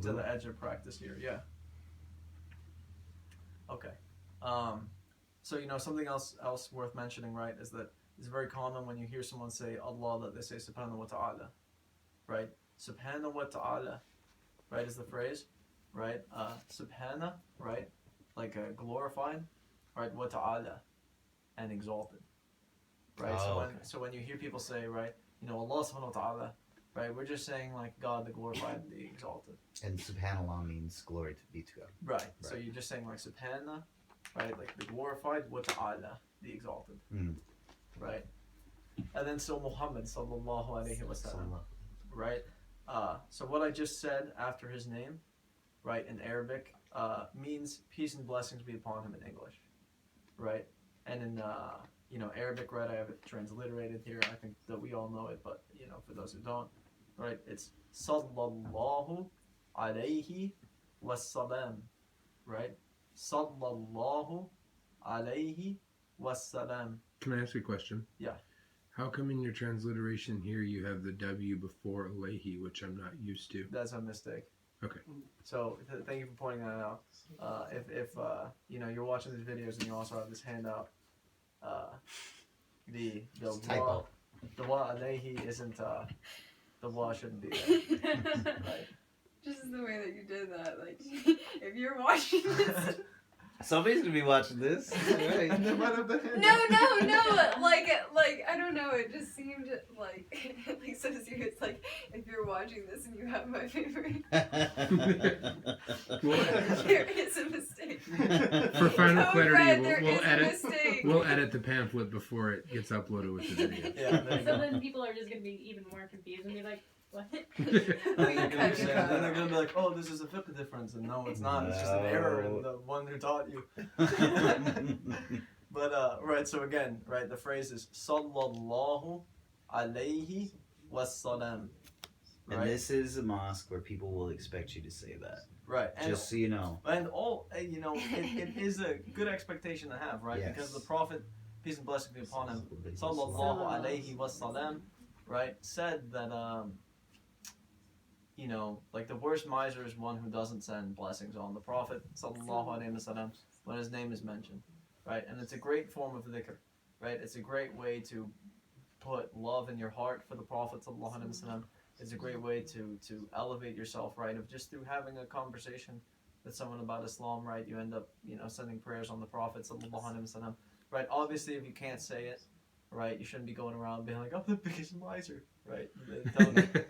to the edge of practice here. Yeah. Okay. So something else worth mentioning, right, is that it's very common when you hear someone say Allah that they say Subhanahu wa Taala, right? Subhanahu wa Taala, right, is the phrase, right? Subhana, right, like glorified, right? Wa Taala, and exalted, right? So when you hear people say, right, Allah Subhanahu wa Taala, right, we're just saying like God the glorified, the exalted. And Subhanallah means glory to be to God. Right. So you're just saying like Subhana, right, like the glorified, wa Ta'ala, the exalted. Right. And then so Muhammad sallallahu alaihi wasallam. Right. So what I just said after his name, right, in Arabic, means peace and blessings be upon him in English. Right. And in Arabic, right, I have it transliterated here. I think that we all know it, but for those who don't, right, it's sallallahu alayhi wassalam, right? Sallallahu alayhi wassalam. Can I ask you a question? Yeah. How come in your transliteration here you have the W before alayhi, which I'm not used to? That's a mistake. Okay. So thank you for pointing that out. If you're watching these videos and you also have this handout, the wa, the wa alayhi isn't the wa shouldn't be there. Right. Just the way that you did that, like, if you're watching this. Somebody's gonna be watching this. Right. And then what of the No, like, I don't know, it just seemed like so serious, like, if you're watching this and you have my favorite. There is a mistake. For final clarity, we'll edit the pamphlet before it gets uploaded with the video. Yeah, so then people are just going to be even more confused and be like, what? Then they're going to be like, oh, this is a fiqh difference. And no, it's not. It's just an error in the one who taught you. But, right, so again, right, the phrase is sallallahu alayhi wassalam. Right? And this is a mosque where people will expect you to say that. Right. And, just so you know. And it is a good expectation to have, right? Yes. Because the Prophet, peace and blessing be upon him, sallallahu alayhi wasallam, right, said that, like the worst miser is one who doesn't send blessings on the Prophet, sallallahu alayhi wasallam, when his name is mentioned, right? And it's a great form of dhikr, right? It's a great way to put love in your heart for the Prophet, sallallahu alayhi wasallam. It's a great way to elevate yourself, right? Of just through having a conversation with someone about Islam, right? You end up, sending prayers on the Prophet, sallallahu alaihi wasallam, right? Obviously, if you can't say it, right, you shouldn't be going around being like, I'm the biggest miser, right?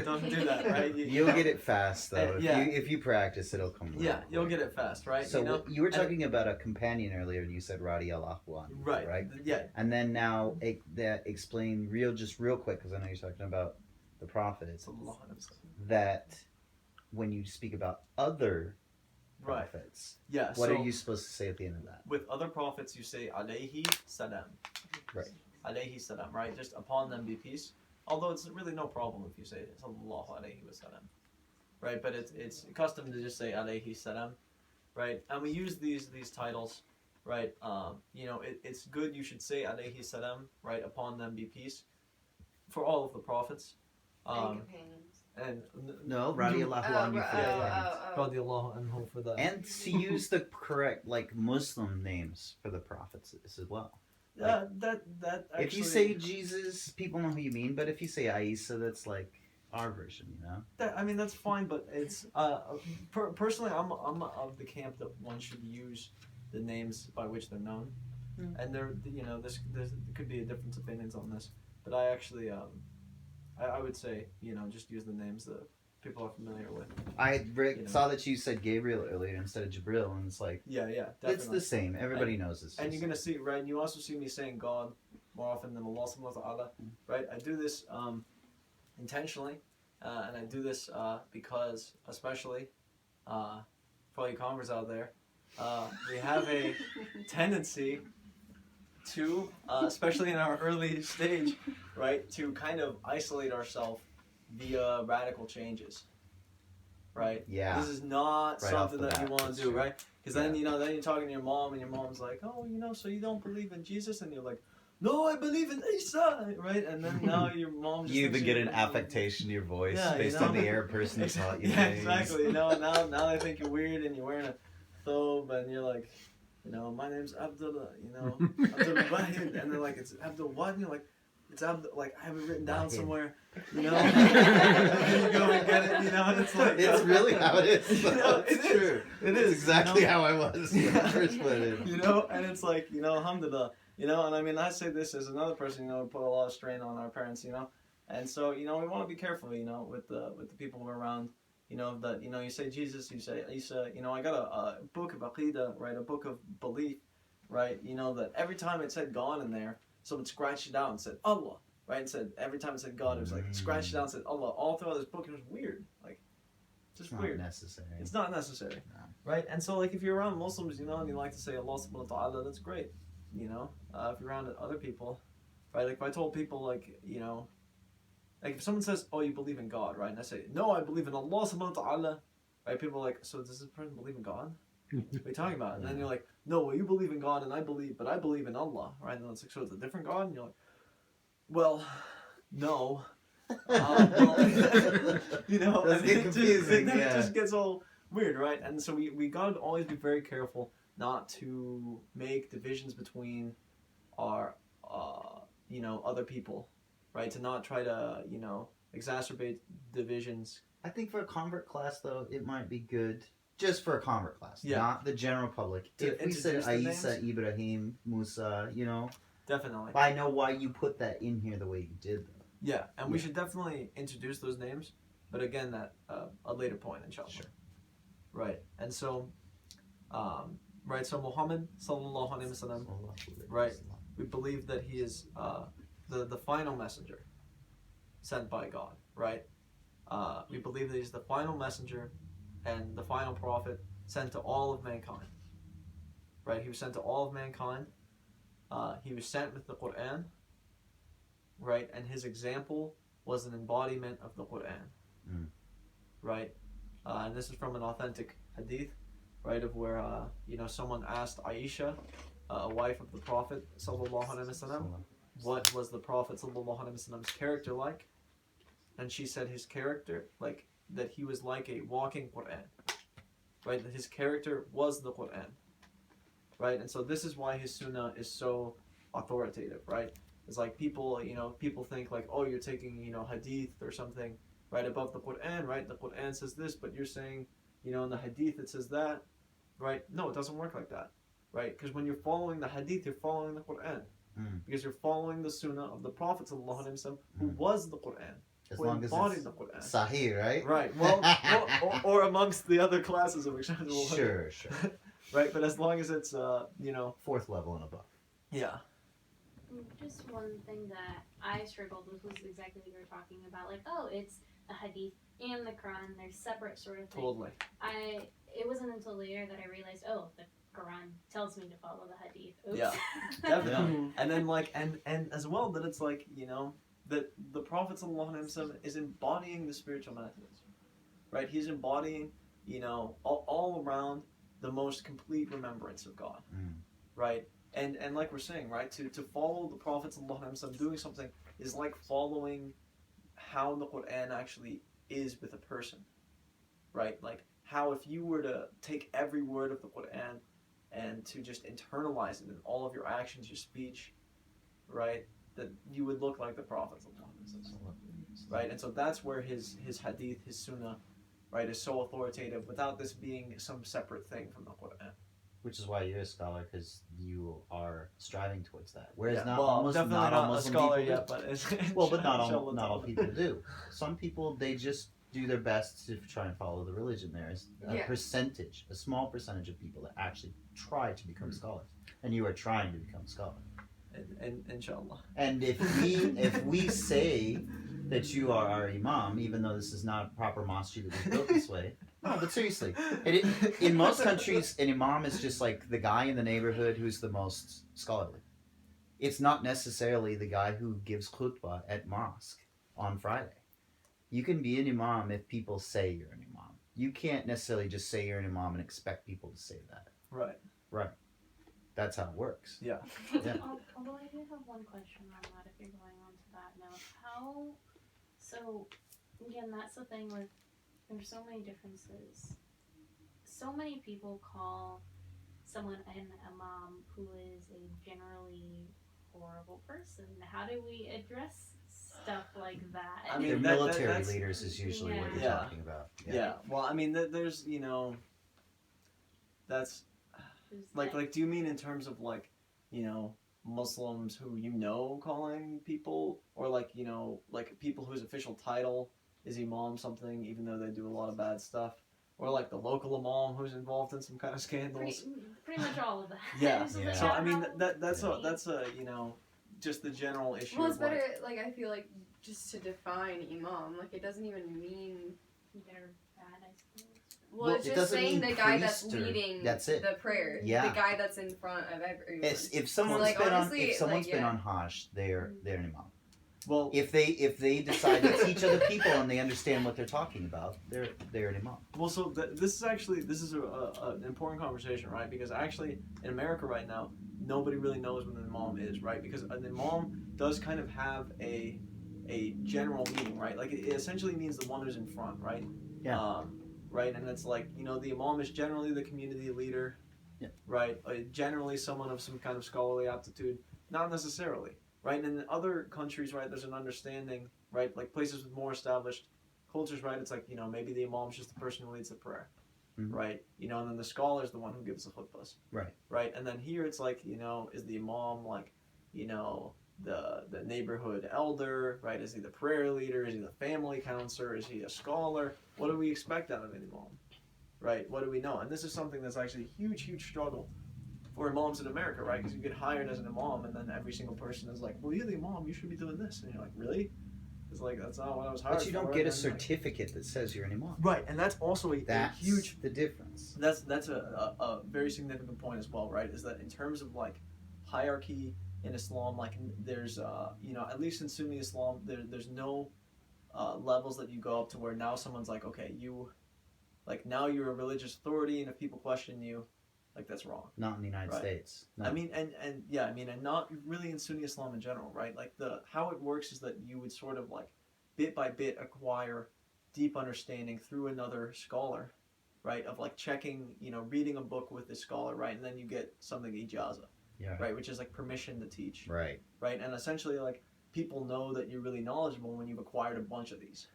Don't do that, right? You'll get it fast, though. If you practice, it'll come. Yeah, you'll get it fast, right? So you were talking about a companion earlier, and you said Radiallahu anhu, right? Yeah. And then now explain real quick, because I know you're talking about the Prophet, that when you speak about other prophets, what are you supposed to say at the end of that? With other prophets, you say alayhi salam. Right. Alayhi salam, right? Just upon them be peace. Although it's really no problem if you say sallallahu alayhi wa salam. Right? But it's custom to just say alayhi salam. Right? And we use these titles, right? It's good you should say alayhi salam, right? Upon them be peace. For all of the prophets. And companions. And no, Radiallahu anhu Radiallahu anhu for that. And to use the correct Muslim names for the prophets as well. That actually, if you say Jesus, people know who you mean. But if you say Isa, that's like our version, that's fine. But it's personally, I'm of the camp that one should use the names by which they're known. And there could be a difference of opinions on this. But I actually I would say, just use the names that people are familiar with. I saw that you said Gabriel earlier instead of Jibril, and it's like... Yeah, definitely. It's the same. Everybody knows this. And you're going to see, right, and you also see me saying God more often than Allah subhanahu wa ta'ala, right? I do this intentionally, and I do this because, especially, for all you converts out there, we have a tendency to, especially in our early stage, right, to kind of isolate ourselves via radical changes, right? Yeah. This is not something that you want to do, right? Because then, then you're talking to your mom, and your mom's like, oh, so you don't believe in Jesus? And you're like, no, I believe in Isa, right? And then now your mom just You thinks even get an you're- affectation to your voice Yeah, based you on know? the Arab person you taught you. Yeah, days. exactly. You know, now they think you're weird and you're wearing a thobe and you're like, you know, my name's Abdullah, you know, Abdul Wahid, and they're like, it's Abdul what? And you're like, it's Abdul, like I have it written down Wahid. somewhere, you know. And you go and get it, you know, and it's like, It's really how it is. You know, It's it is. true. It It's is, exactly you know? how I was when I first went in. You know, and it's like, you know, alhamdulillah, you know, and I mean, I say this as another person, you know, we put a lot of strain on our parents, you know, and so, you know, we want to be careful, you know, with the people we're around, you know, that, you know, you say Jesus, you say Isa, you know, I got a book of Aqidah, right, a book of belief, right, you know, that every time it said God in there, someone scratched it out and said Allah, right, and said, every time it said God, it was like, scratched it out and said Allah, all throughout this book, it was weird, like, just It's not weird. necessary. It's not necessary, No. right? And so, like, if you're around Muslims, you know, and you like to say Allah subhanahu wa ta'ala, that's great, you know? If you're around other people, right? Like, if I told people, like, you know, like, if someone says, oh, you believe in God, right? And I say, no, I believe in Allah subhanahu wa ta'ala, right? People are like, so does this person believe in God? What are you talking about? And then you're like, no, well, you believe in God and I believe in Allah, right? And then it's like, so it's a different God? And you're like, well, no. Well, you know, Does and get it just- confusing, it yeah. just gets all weird, right? And so we gotta always be very careful not to make divisions between our, you know, other people, right? To not try to, you know, exacerbate divisions. I think for a convert class, though, it might be good. Just for a convert class, Yeah. not the general public. To If we said introduce the Isa, Ibrahim, Musa, you know, Definitely. I know why you put that in here the way you did, though. Yeah, and we Yeah. should definitely introduce those names, but again, at a later point, inshallah. Sure. Right, and so, right, so Muhammad sallallahu alaihi wasallam, Right. we believe that he is the final messenger sent by God, right? We believe that he's the final messenger and the final prophet sent to all of mankind, right? He was sent to all of mankind. He was sent with the Quran, right? And his example was an embodiment of the Quran, right? And this is from an authentic hadith, right? Of where you know, someone asked Aisha, a wife of the Prophet sallallahu alaihi wasallam, what was the Prophet sallallahu alaihi wasallam's character like? And she said his character, like that he was like a walking Quran, right? That his character was the Quran, right? And so this is why his sunnah is so authoritative, right? It's like people, you know, people think like, oh, you're taking, you know, hadith or something right above the Quran, right? The Quran says this, but you're saying, you know, in the hadith it says that, right? No, it doesn't work like that, right? Because when you're following the hadith, you're following the Quran, because you're following the sunnah of the Prophet sallallahu alaihi wasallam, who was the Quran, As who long as embodied it's the Quran. Sahih, right? Right. Well, or amongst the other classes of acceptable hadith. Sure, sure. Right, but as long as it's you know, Fourth level and above. yeah. Just one thing that I struggled with was exactly what you were talking about. Like, oh, it's the hadith and the Quran. They're separate sort of things. Totally. It wasn't until later that I realized, oh, the Quran tells me to follow the hadith. Oops. Yeah, definitely. And then like and as well that it's like, you know, that the Prophet sallallahu alaihi wasallam is embodying the spiritual methods, right? He's embodying, you know, all around the most complete remembrance of God, right? And like we're saying, right, to follow the Prophet sallallahu alaihi wasallam doing something is like following how the Quran actually is with a person, right? Like how if you were to take every word of the Quran and to just internalize it in all of your actions, your speech, right, that you would look like the Prophet sallallahu alaihi wasallam, right? And so that's where his hadith, his sunnah, right, is so authoritative without this being some separate thing from the Quran. Which is why you're a scholar, because you are striving towards that. Whereas Yeah. not well, almost definitely not, not all a Muslim scholar people yet, do. but it's Well, but not inshallah all ta'ala. people do. Some people, they just do their best to try and follow the religion. There is a Yeah. percentage, a small percentage of people that actually try to become scholars, and you are trying to become a scholar. And inshallah. And if we say that you are our imam, even though this is not a proper mosque that we built this way, no, but seriously, in most countries, an imam is just like the guy in the neighborhood who's the most scholarly. It's not necessarily the guy who gives khutbah at mosque on Friday. You can be an imam if people say you're an imam. You can't necessarily just say you're an imam and expect people to say that. Right. That's how it works. Yeah. Yeah. Although I do have one question on that if you're going on to that note. So, again, that's the thing with, there's so many differences. So many people call someone an imam who is a generally horrible person. How do we address stuff like that? I mean, Their military that's- leaders is usually what you're Yeah. talking about. Yeah. Well, I mean, there's that's Who's like that? do you mean in terms of like Muslims who calling people, or like people whose official title is imam something, even though they do a lot of bad stuff, or like the local imam who's involved in some kind of scandals? Pretty much all of that. Yeah. So, Yeah. like, So I mean how- that's a just the general issue. Well, it's of, like, better, like, I feel like, just to define imam. Like, it doesn't even mean. they're bad, I suppose. Well, it's it just doesn't saying mean the guy that's priest or- leading that's it. the prayer. Yeah. The guy that's in front of everyone. If someone's like, been honestly, if someone's like, been yeah. on Hajj, they're an imam. well, If they decide to teach other people and they understand what they're talking about, they're an imam. Well, so this is an important conversation, right? Because actually, in America right now, nobody really knows what an imam is, right? Because an imam does kind of have a general meaning, right? Like it essentially means the one who's in front, right? Yeah. Right, and it's like the imam is generally the community leader, Yeah. right? Generally, someone of some kind of scholarly aptitude, not necessarily, right? And in other countries, right, there's an understanding, right? Like places with more established cultures, right? It's like maybe the imam's just the person who leads the prayer, Mhm. right? And then the scholar's the one who gives the khutbahs, Right. Right, and then here it's like is the imam like the neighborhood elder, right? Is he the prayer leader? Is he the family counselor? Is he a scholar? What do we expect out of an imam, right? What do we know? And this is something that's actually a huge struggle for imams in America, right? Because you get hired as an imam, and then every single person is like, "Well, you're the imam. You should be doing this," and you're like, "Really?" It's like that's not what I was hired for. But you don't and get a then, like- certificate that says you're an imam. right? And that's also a That's huge. the difference. That's a very significant point as well, right? Is that in terms of like hierarchy in Islam, like there's at least in Sunni Islam, there's no levels that you go up to where now someone's like, okay, now you're a religious authority, and if people question you, like that's wrong. Not in the United Right. States. No. I mean, and not really in Sunni Islam in general, right? Like how it works is that you would sort of like bit by bit acquire deep understanding through another scholar, right? Of like checking, reading a book with this scholar, right? And then you get something ijazah, Yeah. right? Which is like permission to teach, Right. right? And essentially like people know that you're really knowledgeable when you've acquired a bunch of these,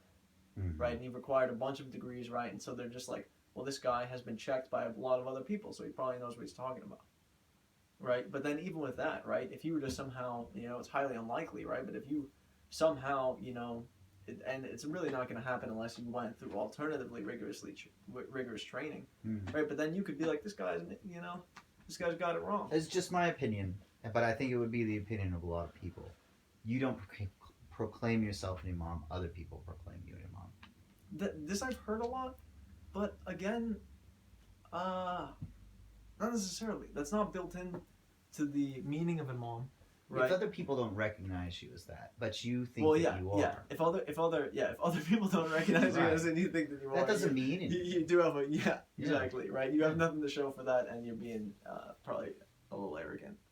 Mhm. right? And you've acquired a bunch of degrees, right? And so they're just like, well, this guy has been checked by a lot of other people, so he probably knows what he's talking about, right? But then even with that, right, if you were to somehow, it's highly unlikely, right? But if you somehow, and it's really not going to happen unless you went through alternatively rigorous training, Mhm. right? But then you could be like, this guy's got it wrong. It's just my opinion, but I think it would be the opinion of a lot of people. You don't proclaim yourself an imam; other people proclaim you an imam. This I've heard a lot, but again, not necessarily. That's not built in to the meaning of imam, right? If other people don't recognize you as that, but you think Well, that yeah, you are, yeah. If other people don't recognize you Right. as anything that you are, that doesn't mean you, anything. you do have Yeah. exactly, right? You have nothing to show for that, and you're being probably a little arrogant.